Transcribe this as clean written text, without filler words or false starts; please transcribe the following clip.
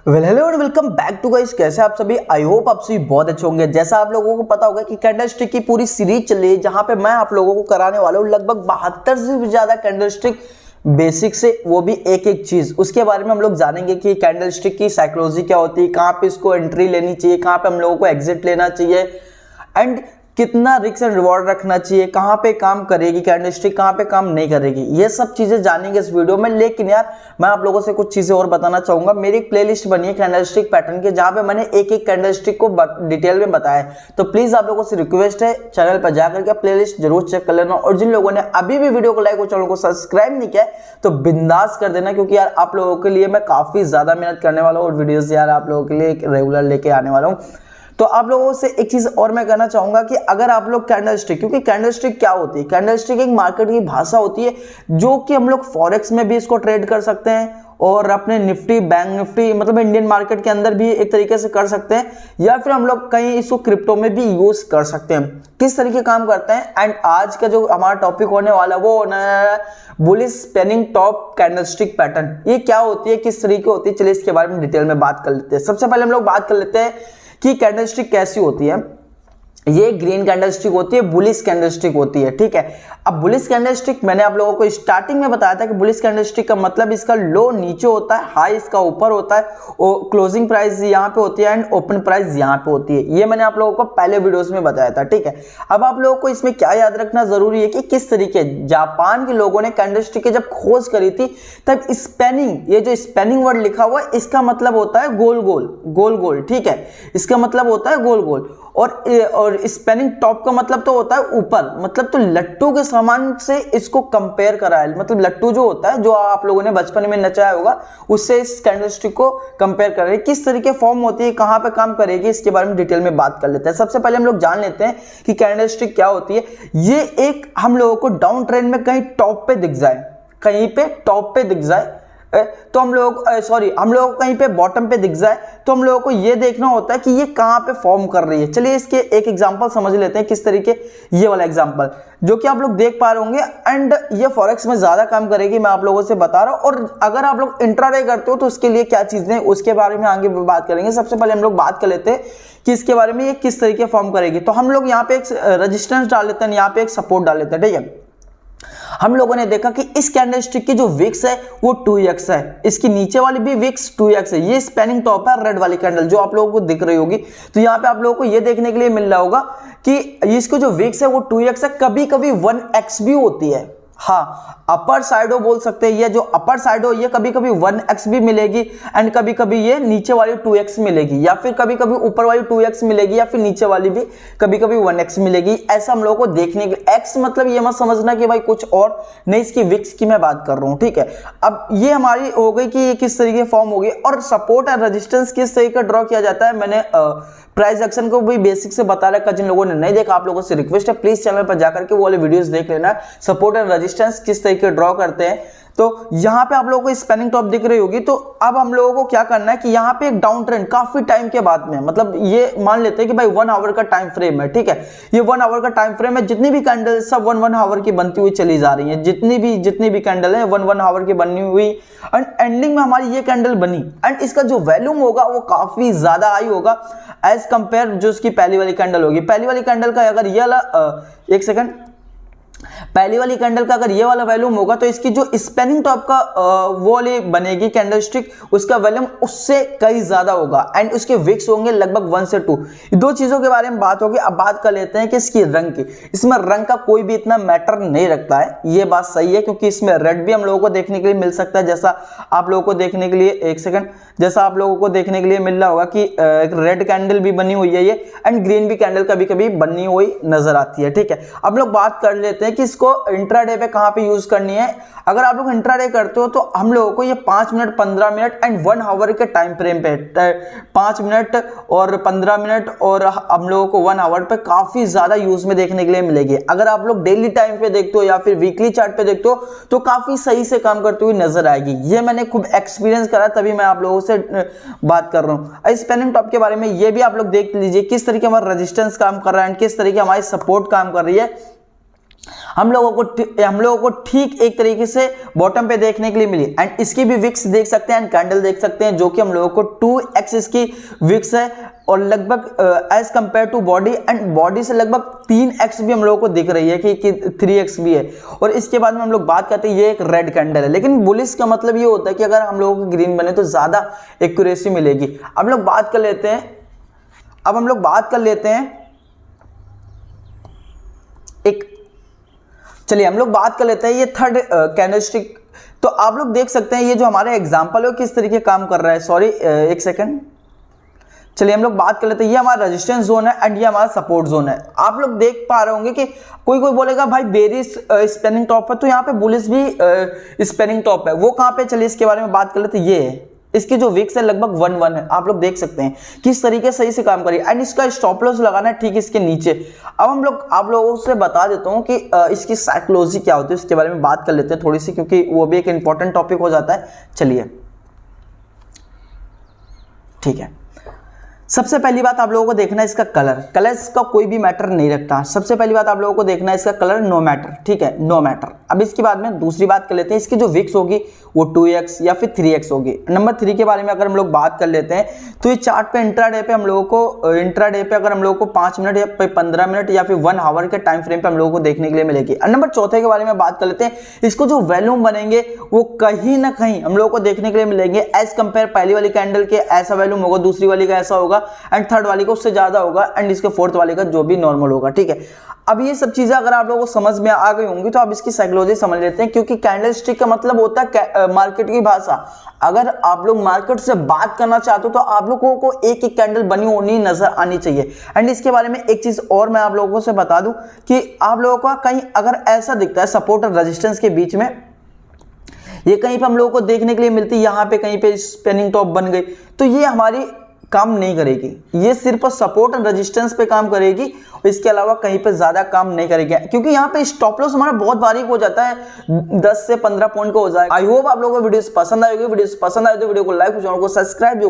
Hello and welcome back to guys. कैसे आप सभी? आई होप आप सभी बहुत अच्छे होंगे। जैसा आप लोगों को पता होगा कि कैंडलस्टिक की पूरी सीरीज चल रही है, जहां पे मैं आप लोगों को कराने वाला हूं लगभग 72 से भी ज्यादा कैंडलस्टिक बेसिक से, वो भी एक एक चीज उसके बारे में हम लोग जानेंगे कि कैंडलस्टिक की साइकोलॉजी क्या होती है, कहां पे इसको एंट्री लेनी चाहिए, कहां पे हम लोगों को एग्जिट लेना चाहिए एंड कितना रिस्क एंड रिवॉर्ड रखना चाहिए, कहां पे काम करेगी कैंडलस्टिक, कहां पे काम नहीं करेगी, ये सब चीजें जानेंगे इस वीडियो में। लेकिन यार मैं आप लोगों से कुछ चीजें और बताना चाहूंगा। मेरी एक प्लेलिस्ट बनी है कैंडलस्टिक पैटर्न के, जहां पे मैंने एक एक कैंडलस्टिक को डिटेल में बताया है। तो प्लीज आप लोगों से रिक्वेस्ट है, चैनल पर जाकर के प्लेलिस्ट जरूर चेक कर लेना। और जिन लोगों ने अभी भी वीडियो को लाइक और चैनल को सब्सक्राइब नहीं किया तो बिंदास कर देना, क्योंकि यार आप लोगों के लिए मैं काफी ज्यादा मेहनत करने वाला हूँ और वीडियोस यार आप लोगों के लिए रेगुलर लेके आने वाला हूँ। तो आप लोगों से एक चीज और मैं कहना चाहूंगा कि अगर आप लोग कैंडलस्टिक, क्योंकि कैंडलस्टिक क्या होती है, कैंडलस्टिक एक मार्केट की भाषा होती है जो कि हम लोग फॉरेक्स में भी इसको ट्रेड कर सकते हैं और अपने निफ्टी, बैंक निफ्टी, मतलब इंडियन मार्केट के अंदर भी एक तरीके से कर सकते हैं, या फिर हम लोग कहीं इसको क्रिप्टो में भी यूज कर सकते हैं। किस तरीके काम करते हैं एंड आज का जो हमारा टॉपिक होने वाला वो होना है bullish spinning top candlestick pattern. ये क्या होती है, किस तरीके होती है, चलिए इसके बारे में डिटेल में बात कर लेते हैं। सबसे पहले हम लोग बात कर लेते हैं कि कैंडलस्टिक कैसी होती है। ये ग्रीन कैंडलस्टिक होती है, बुलिश कैंडलस्टिक होती है, ठीक है। अब बुलिश कैंडलस्टिक मैंने आप लोगों को स्टार्टिंग में बताया था कि बुलिश कैंडलस्टिक का मतलब इसका लो नीचे होता है, हाई इसका ऊपर होता है, और क्लोजिंग प्राइस यहाँ पे होती है एंड ओपन प्राइस यहाँ पे होती है। ये मैंने आप लोगों को पहले वीडियोस में बताया था, ठीक है। अब आप लोगों को इसमें क्या याद रखना जरूरी है कि किस तरीके जापान के लोगों ने कैंडलस्टिक की जब खोज करी थी तब स्पेनिंग, ये जो स्पेनिंग वर्ड लिखा हुआ है इसका मतलब होता है गोल गोल, गोल गोल, ठीक है। इसका मतलब होता है गोल गोल। और स्पेनिंग टॉप का मतलब तो होता है ऊपर, मतलब तो लट्टू के सामान से इसको कंपेयर करा है। मतलब लट्टू जो होता है, जो आप लोगों ने बचपन में नचाया होगा, उससे इस कैंडलस्टिक को कंपेयर कर रहे हैं। किस तरीके फॉर्म होती है, कहां पे काम करेगी, इसके बारे में डिटेल में बात कर लेते हैं। सबसे पहले हम लोग जान लेते हैं कि कैंडलस्टिक क्या होती है। ये एक हम लोगों को डाउन ट्रेंड में कहीं टॉप पे दिख जाए, कहीं पे टॉप पे दिख जाए तो हम लोग हम लोग कहीं पे बॉटम पे दिख जाए तो हम लोगों को ये देखना होता है कि ये कहां पे फॉर्म कर रही है। चलिए इसके एक एग्जांपल समझ लेते हैं किस तरीके। ये वाला एग्जांपल जो कि आप लोग देख पा रहे होंगे एंड ये फॉरेक्स में ज्यादा काम करेगी, मैं आप लोगों से बता रहा हूं। और अगर आप लोग इंट्राडे करते हो तो उसके लिए क्या चीजें, उसके बारे में आगे बात करेंगे। सबसे पहले हम लोग बात कर लेते हैं कि इसके बारे में ये किस तरीके फॉर्म करेगी। तो हम लोग यहाँ पे एक रेजिस्टेंस डाल लेते हैं, यहाँ पे एक सपोर्ट डाल लेते हैं, ठीक है। हम लोगों ने देखा कि इस कैंडलस्टिक की जो विक्स है वो 2x है, इसकी नीचे वाली भी विक्स 2x है। ये स्पेनिंग टॉप है, रेड वाली कैंडल जो आप लोगों को दिख रही होगी। तो यहाँ पे आप लोगों को ये देखने के लिए मिल रहा होगा कि इसको जो विक्स है वो 2x है, कभी कभी 1x भी होती है। हाँ, अपर साइडो बोल सकते हैं। ये जो अपर साइडो ये कभी कभी 1x भी मिलेगी एंड कभी कभी ये नीचे वाली 2x मिलेगी, या फिर कभी कभी ऊपर वाली 2x मिलेगी, या फिर नीचे वाली भी कभी कभी 1x मिलेगी। ऐसा हम लोगों को देखने के x मतलब ये मत समझना कि भाई कुछ और नहीं, इसकी विक्स की मैं बात कर रहा हूँ, ठीक है। अब ये हमारी हो गई कि ये किस तरीके फॉर्म होगी। और सपोर्ट एंड रेजिस्टेंस किस तरीके ड्रॉ किया जाता है, मैंने प्राइस एक्शन को भी बेसिक से बता रखा। जिन लोगों ने नहीं देखा आप लोगों से रिक्वेस्ट है प्लीज चैनल पर जाकर के वो वाले वीडियोस देख लेना, सपोर्ट एंड रेजिस्टेंस किस तरीके ड्रॉ करते हैं। तो यहाँ पे आप लोगों को स्पेनिंग टॉप दिख रही होगी। तो अब हम लोगों को क्या करना है कि यहाँ पे एक डाउन ट्रेंड काफी टाइम के बाद में, मतलब ये मान लेते हैं कि भाई 1 आवर का टाइम फ्रेम है, ठीक है। ये 1 आवर का टाइम फ्रेम है, जितनी भी कैंडल सब 1 आवर की बनती हुई चली जा रही है। जितनी भी कैंडल है 1 आवर की बनी हुई एंड एंडिंग में हमारी ये कैंडल बनी एंड इसका जो वैल्यूम होगा वो काफी ज्यादा हाई होगा एज कंपेयर जो उसकी पहली वाली कैंडल होगी। पहली वाली कैंडल का अगर ये वाला एक सेकंड, पहली वाली कैंडल का अगर ये वाला वैल्यूम होगा तो इसकी जो स्पेनिंग टॉप का वो वाली बनेगी कैंडलस्टिक, उसका वैल्यूम उससे कई ज्यादा होगा एंड उसके विक्स होंगे लगभग 1 से 2। दो चीजों के बारे में बात होगी। अब बात कर लेते हैं कि इसकी रंग की। इसमें रंग का कोई भी इतना मैटर नहीं रखता है, ये बात सही है, क्योंकि इसमें रेड भी हम लोगों को देखने के लिए मिल सकता है। जैसा आप लोगों को देखने के लिए एक सेकंड, जैसा आप लोगों को देखने के लिए मिल रहा होगा कि एक रेड कैंडल भी बनी हुई है ये एंड ग्रीन भी कैंडल कभी कभी बनी हुई नजर आती है, ठीक है। अब लोग बात कर लेते हैं कि इसको इंट्राडे पे कहां पे यूज करनी है। अगर आप लोग इंट्राडे करते हो तो हम लोगों को ये 5 मिनट, 15 मिनट एंड 1 आवर के टाइम फ्रेम पे 5 मिनट और 15 मिनट और हम लोगों को 1 आवर पे काफी ज्यादा यूज में देखने के लिए मिलेगी। अगर आप लोग डेली टाइम पे देखते हो या फिर वीकली चार्ट पे देखते हो तो काफी सही से काम करती हुई नजर आएगी। ये मैंने खूब एक्सपीरियंस करा, तभी मैं आप लोगों से बात कर रहा हूँ। स्पेनिंग टॉप के बारे में ये भी आप लोग देख लीजिए किस तरीके हमारा रेजिस्टेंस काम कर रहा है एंड किस तरीके हमारी सपोर्ट काम कर रही है। हम लोगों को ठीक एक तरीके से बॉटम पे देखने के लिए मिली। एंड इसकी भी विक्स देख सकते हैं एंड कैंडल देख सकते हैं, जो कि हम लोगों को 2x इसकी विक्स है और लगभग as compared to body, and body से लगभग 3x भी हम लोगों को दिख रही है कि 3x भी है। और इसके बाद में हम लोग बात करते हैं, ये एक रेड कैंडल है, लेकिन बुलिश का मतलब ये होता है कि अगर हम लोगों को ग्रीन बने तो ज्यादा एक्यूरेसी मिलेगी। अब लोग बात कर लेते हैं हम लोग बात कर लेते हैं ये थर्ड कैंडलस्टिक। तो आप लोग देख सकते हैं ये जो हमारा एग्जांपल है किस तरीके काम कर रहा है। सॉरी एक सेकंड, चलिए हम लोग बात कर लेते हैं। ये हमारा रेजिस्टेंस जोन है एंड ये हमारा सपोर्ट जोन है। आप लोग देख पा रहे होंगे कि कोई बोलेगा भाई बेरिश स्पेनिंग टॉप है, तो यहाँ पे बुलिश भी स्पेनिंग टॉप है। वो कहाँ पे, चलिए इसके बारे में बात कर लेते हैं। ये है, इसकी जो विक्स है लगभग 1 है। आप लोग देख सकते हैं किस तरीके से सही से काम करिए। एंड इसका स्टॉप लॉस लगाना है ठीक इसके नीचे। अब आप लोगों से बता देता हूं कि इसकी साइकोलॉजी क्या होती है, इसके बारे में बात कर लेते हैं थोड़ी सी, क्योंकि वो भी एक इंपॉर्टेंट टॉपिक हो जाता है। चलिए ठीक है, सबसे पहली बात आप लोगों को देखना है इसका कलर। कलर्स का कोई भी मैटर नहीं रखता। सबसे पहली बात आप लोगों को देखना है इसका कलर, नो मैटर, ठीक है, नो मैटर। अब इसके बाद में दूसरी बात कर लेते हैं, इसकी जो विक्स होगी वो 2x या फिर 3x होगी। नंबर 3 के बारे में अगर हम लोग बात कर लेते हैं तो ये चार्ट पे इंट्राडे पे हम लोगों को अगर हम लोगों को 5 मिनट या 15 मिनट या फिर 1 आवर के टाइम फ्रेम पे हम लोगों को देखने के लिए मिलेगी। और नंबर 4 के बारे में बात कर लेते हैं, इसको जो वैल्यूम बनेंगे वो कहीं ना कहीं हम लोगों को देखने के लिए मिलेंगे एज कंपेयर पहली वाली कैंडल के ऐसा वैल्यूम होगा, दूसरी वाली का ऐसा होगा एंड थर्ड वाली का उससे ज्यादा होगा एंड इसके फोर्थ वाली का जो भी नॉर्मल होगा, ठीक है। अब ये सब चीजें अगर आप लोगों को समझ में आ गई होंगी तो आप इसकी साइकोलॉजी समझ लेते हैं, क्योंकि कैंडलस्टिक का मतलब होता है मार्केट की भाषा। अगर आप लोग मार्केट से बात करना चाहते हो तो आप लोगों को एक एक कैंडल बनी होनी नजर आनी चाहिए। एंड इसके बारे में एक चीज और मैं आप लोगों से बता दूं कि आप लोगों का कहीं अगर ऐसा दिखता है सपोर्ट और रेजिस्टेंस के बीच में, ये कहीं पे हम लोगों को देखने के लिए मिलती है, यहाँ पे कहीं पे स्पिनिंग टॉप बन गई, तो ये हमारी काम नहीं करेगी। ये सिर्फ सपोर्ट और रेजिस्टेंस पे काम करेगी, इसके अलावा कहीं पे ज्यादा काम नहीं करेगी, क्योंकि यहाँ पे स्टॉप लॉस हमारा बहुत बारीक हो जाता है, 10 से 15 पॉइंट का हो जाएगा। आई होप आप लोगों को वीडियो पसंद आएगी। वीडियो पसंद आए तो वीडियो को लाइक, चैनल को सब्सक्राइब भी